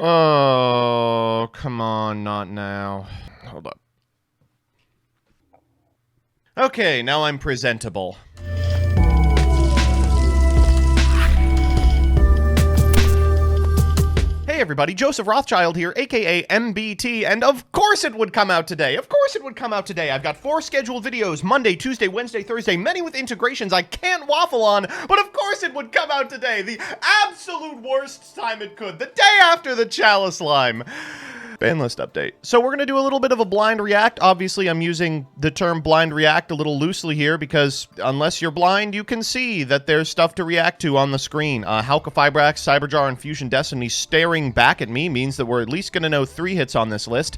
Oh, come on, not now. Hold up. Okay, now I'm presentable. Hey everybody, Joseph Rothschild here, aka MBT, and of course it would come out today. Of course it would come out today. I've got 4 scheduled videos, Monday, Tuesday, Wednesday, Thursday, many with integrations I can't waffle on, but of course it would come out today. The absolute worst time it could, the day after the Chalice Lime. Banlist update. So we're going to do a little bit of a blind react. Obviously, I'm using the term blind react a little loosely here because unless you're blind, you can see that there's stuff to react to on the screen. Halka Fibrax, Cyberjar, and Fusion Destiny staring back at me means that we're at least going to know 3 hits on this list.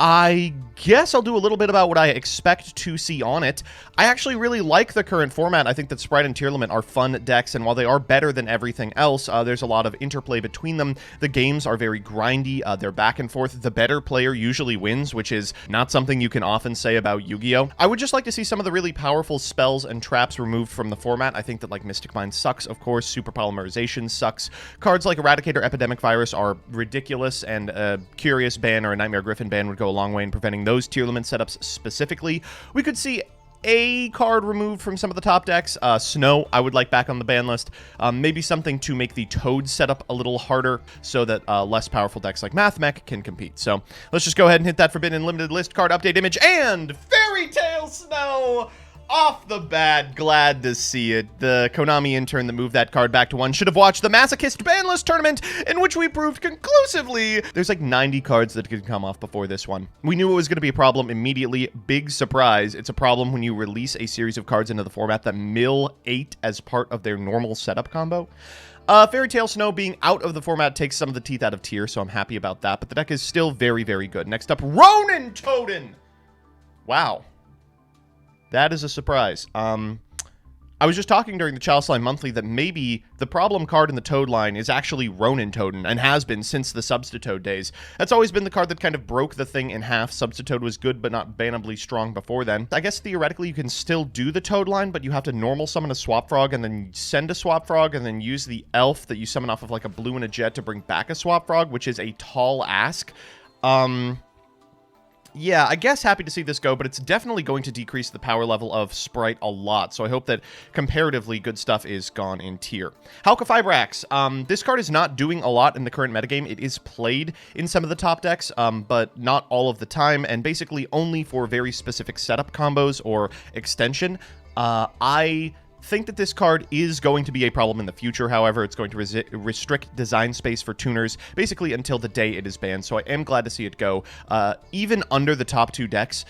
I guess I'll do a little bit about what I expect to see on it. I actually really like the current format. I think that Sprite and Tier Limit are fun decks, and while they are better than everything else, there's a lot of interplay between them. The games are very grindy. They're back and forth. The better player usually wins, which is not something you can often say about Yu-Gi-Oh! I would just like to see some of the really powerful spells and traps removed from the format. I think that, like, Mystic Mind sucks, of course. Super Polymerization sucks. Cards like Eradicator, Epidemic Virus are ridiculous, and a Curious ban or a Nightmare Griffin ban would go a long way in preventing those tier limit setups specifically. We could see a card removed from some of the top decks. Snow, I would like back on the ban list. Maybe something to make the Toad setup a little harder so that less powerful decks like Mathmech can compete. So let's just go ahead and hit that Forbidden Limited List card update image, and Fairy Tale Snow! Off the bat, glad to see it. The Konami intern that moved that card back to 1 should have watched the Masochist Banlist tournament, in which we proved conclusively there's like 90 cards that could come off before this one. We knew it was going to be a problem immediately. Big surprise. It's a problem when you release a series of cards into the format that mill 8 as part of their normal setup combo. Fairy Tale Snow being out of the format takes some of the teeth out of Tier, so I'm happy about that, but the deck is still very, very good. Next up, Ronin Totem! Wow. That is a surprise. I was just talking during the Chalice Line Monthly that maybe the problem card in the Toad line is actually Ronin Totem, and has been since the Substitoad days. That's always been the card that kind of broke the thing in half. Substitoad was good, but not bannably strong before then. I guess theoretically you can still do the Toad line, but you have to normal summon a Swap Frog, and then send a Swap Frog, and then use the Elf that you summon off of like a blue and a jet to bring back a Swap Frog, which is a tall ask. Yeah, I guess happy to see this go, but it's definitely going to decrease the power level of Sprite a lot, so I hope that comparatively good stuff is gone in Tier. Halka Fibrax. This card is not doing a lot in the current metagame. It is played in some of the top decks, but not all of the time, and basically only for very specific setup combos or extension. I think that this card is going to be a problem in the future. However, it's going to restrict design space for tuners basically until the day it is banned, so I am glad to see it go. Even under the top 2 decks,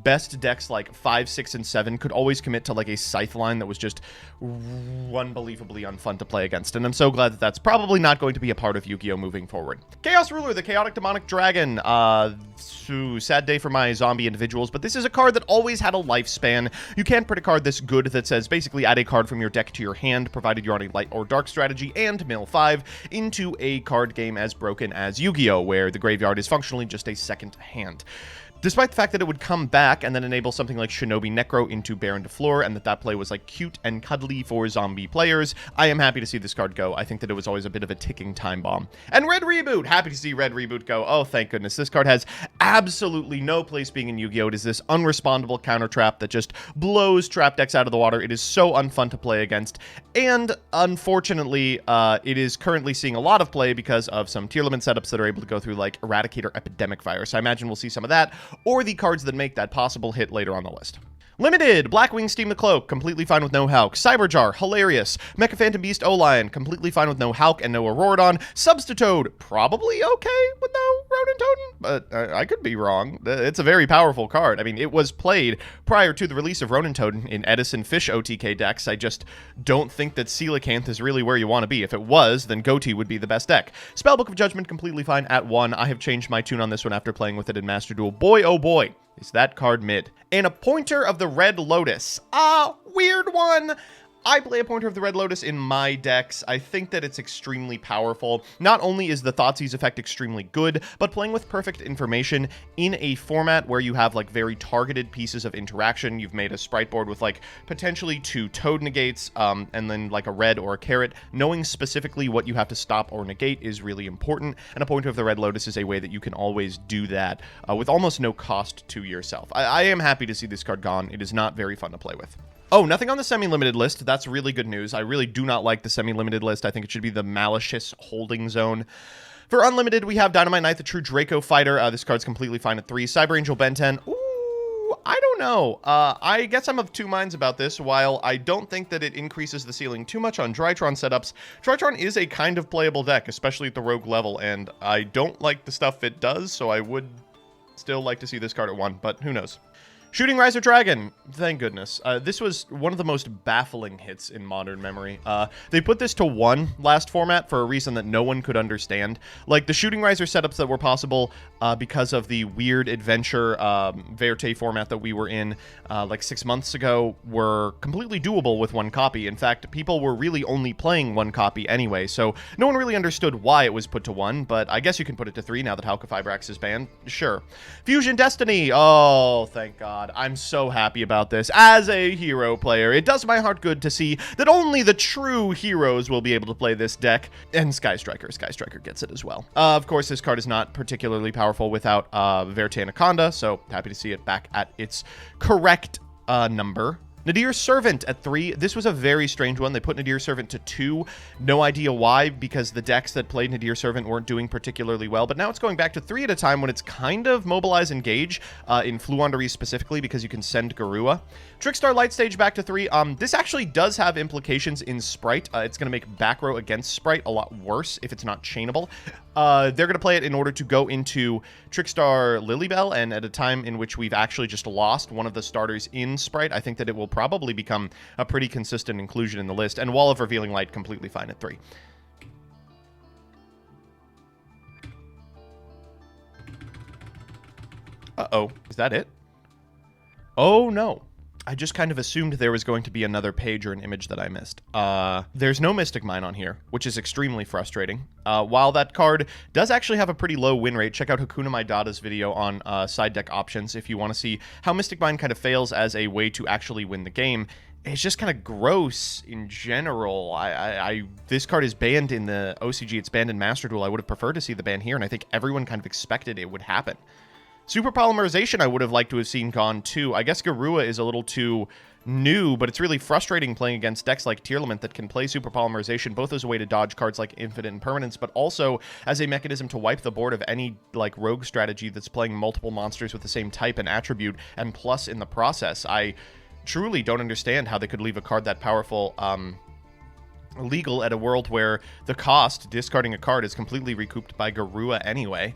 best decks like 5, 6, and 7 could always commit to like a Scythe line that was just unbelievably unfun to play against, and I'm so glad that that's probably not going to be a part of Yu-Gi-Oh! Moving forward. Chaos Ruler, the Chaotic Demonic Dragon. Sad day for my zombie individuals, but this is a card that always had a lifespan. You can't print a card this good that says basically add a card from your deck to your hand, provided you're on a light or dark strategy, and mill 5 into a card game as broken as Yu-Gi-Oh!, where the graveyard is functionally just a second hand. Despite the fact that it would come back and then enable something like Shinobi Necro into Baron de Fleur, and that play was like cute and cuddly for zombie players, I am happy to see this card go. I think that it was always a bit of a ticking time bomb. And Red Reboot! Happy to see Red Reboot go. Oh, thank goodness. This card has absolutely no place being in Yu-Gi-Oh! It is this unrespondable counter trap that just blows trap decks out of the water. It is so unfun to play against, and unfortunately, it is currently seeing a lot of play because of some tier limit setups that are able to go through like Eradicator, Epidemic Virus. I imagine we'll see some of that, or the cards that make that possible hit later on the list. Limited, Blackwing Steam the Cloak, completely fine with no Hulk. Cyberjar, hilarious. Mecha Phantom Beast O-Lion, completely fine with no Hulk and no Auroradon. Substitoad, probably okay with no Ronin Totem, but I could be wrong. It's a very powerful card. I mean, it was played prior to the release of Ronin Totem in Edison Fish OTK decks. I just don't think that Coelacanth is really where you want to be. If it was, then Goatee would be the best deck. Spellbook of Judgment, completely fine at 1. I have changed my tune on this one after playing with it in Master Duel. Boy, oh boy, is that card mid. And a Pointer of the Red Lotus. Weird one. I play a Pointer of the Red Lotus in my decks. I think that it's extremely powerful. Not only is the Thoughtseize effect extremely good, but playing with Perfect Information in a format where you have like very targeted pieces of interaction. You've made a sprite board with like potentially 2 Toad negates, and then like a red or a carrot. Knowing specifically what you have to stop or negate is really important, and a Pointer of the Red Lotus is a way that you can always do that with almost no cost to yourself. I am happy to see this card gone. It is not very fun to play with. Oh, nothing on the semi-limited list. That's really good news. I really do not like the semi-limited list. I think it should be the Malicious Holding Zone. For unlimited, we have Dynamite Knight, the True Draco Fighter. This card's completely fine at 3. Cyber Angel Ben 10. Ooh, I don't know. I guess I'm of 2 minds about this. While I don't think that it increases the ceiling too much on Drytron setups, Drytron is a kind of playable deck, especially at the Rogue level, and I don't like the stuff it does, so I would still like to see this card at 1, but who knows. Shooting Riser Dragon, thank goodness. This was one of the most baffling hits in modern memory. They put this to 1 last format for a reason that no one could understand. Like, the Shooting Riser setups that were possible because of the weird adventure Verte format that we were in like 6 months ago were completely doable with 1 copy. In fact, people were really only playing 1 copy anyway, so no one really understood why it was put to 1, but I guess you can put it to 3 now that Halka-Fibrax is banned. Sure. Fusion Destiny! Oh, thank God. I'm so happy about this. As a hero player, it does my heart good to see that only the true heroes will be able to play this deck. And Sky Striker gets it as well. Of course, this card is not particularly powerful without Verte Anaconda, so happy to see it back at its correct number. Nadir's Servant at 3. This was a very strange one. They put Nadir's Servant to 2. No idea why, because the decks that played Nadir's Servant weren't doing particularly well. But now it's going back to 3 at a time when it's kind of Mobilize Engage, in Fluanderies specifically, because you can send Garua. Trickstar Light Stage back to 3. This actually does have implications in Sprite. It's going to make back row against Sprite a lot worse if it's not chainable. They're going to play it in order to go into Trickstar Lilybell, and at a time in which we've actually just lost one of the starters in Sprite, I think that it will probably become a pretty consistent inclusion in the list, and Wall of Revealing Light completely fine at 3. Uh-oh. Is that it? Oh, no. I just kind of assumed there was going to be another page or an image that I missed. There's no Mystic Mine on here, which is extremely frustrating. While that card does actually have a pretty low win rate, check out Hakuna Maidata's video on side deck options if you want to see how Mystic Mine kind of fails as a way to actually win the game. It's just kind of gross in general. This card is banned in the OCG. It's banned in Master Duel. I would have preferred to see the ban here, and I think everyone kind of expected it would happen. Super Polymerization I would have liked to have seen gone too. I guess Garua is a little too new, but it's really frustrating playing against decks like Tearlament that can play Super Polymerization both as a way to dodge cards like Infinite Impermanence, but also as a mechanism to wipe the board of any like rogue strategy that's playing multiple monsters with the same type and attribute, and plus in the process. I truly don't understand how they could leave a card that powerful legal at a world where the cost, discarding a card, is completely recouped by Garua anyway.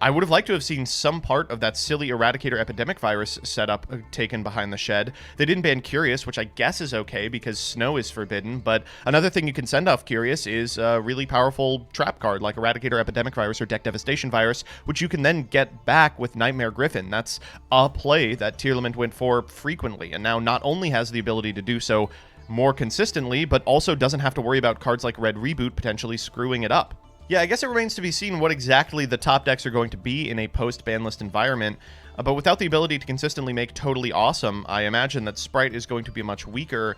I would have liked to have seen some part of that silly Eradicator Epidemic Virus setup taken behind the shed. They didn't ban Curious, which I guess is okay because Snow is forbidden, but another thing you can send off Curious is a really powerful trap card like Eradicator Epidemic Virus or Deck Devastation Virus, which you can then get back with Nightmare Griffin. That's a play that Tearlament went for frequently, and now not only has the ability to do so more consistently, but also doesn't have to worry about cards like Red Reboot potentially screwing it up. Yeah, I guess it remains to be seen what exactly the top decks are going to be in a post-banlist environment, but without the ability to consistently make Totally Awesome, I imagine that Sprite is going to be much weaker,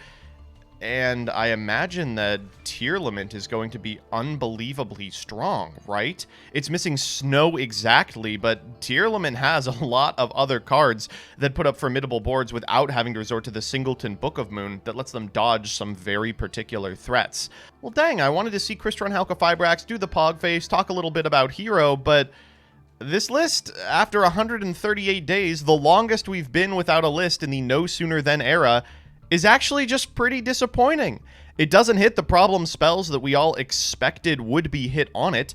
and I imagine that Tearlament is going to be unbelievably strong, right? It's missing Snow exactly, but Tearlament has a lot of other cards that put up formidable boards without having to resort to the Singleton Book of Moon that lets them dodge some very particular threats. Well, dang, I wanted to see Crystron Halka-Fibrax do the Pog Face, talk a little bit about Hero, but this list, after 138 days, the longest we've been without a list in the No Sooner Than era, is actually just pretty disappointing. It doesn't hit the problem spells that we all expected would be hit on it.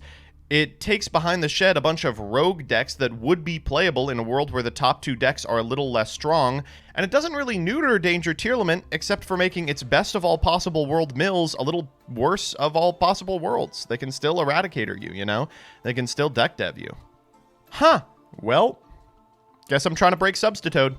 It takes behind the shed a bunch of rogue decks that would be playable in a world where the top 2 decks are a little less strong, and it doesn't really neuter Danger Tearlament except for making its best of all possible world mills a little worse of all possible worlds. They can still Eradicator you, you know? They can still deck dev you. Huh. Well, guess I'm trying to break Substitoad.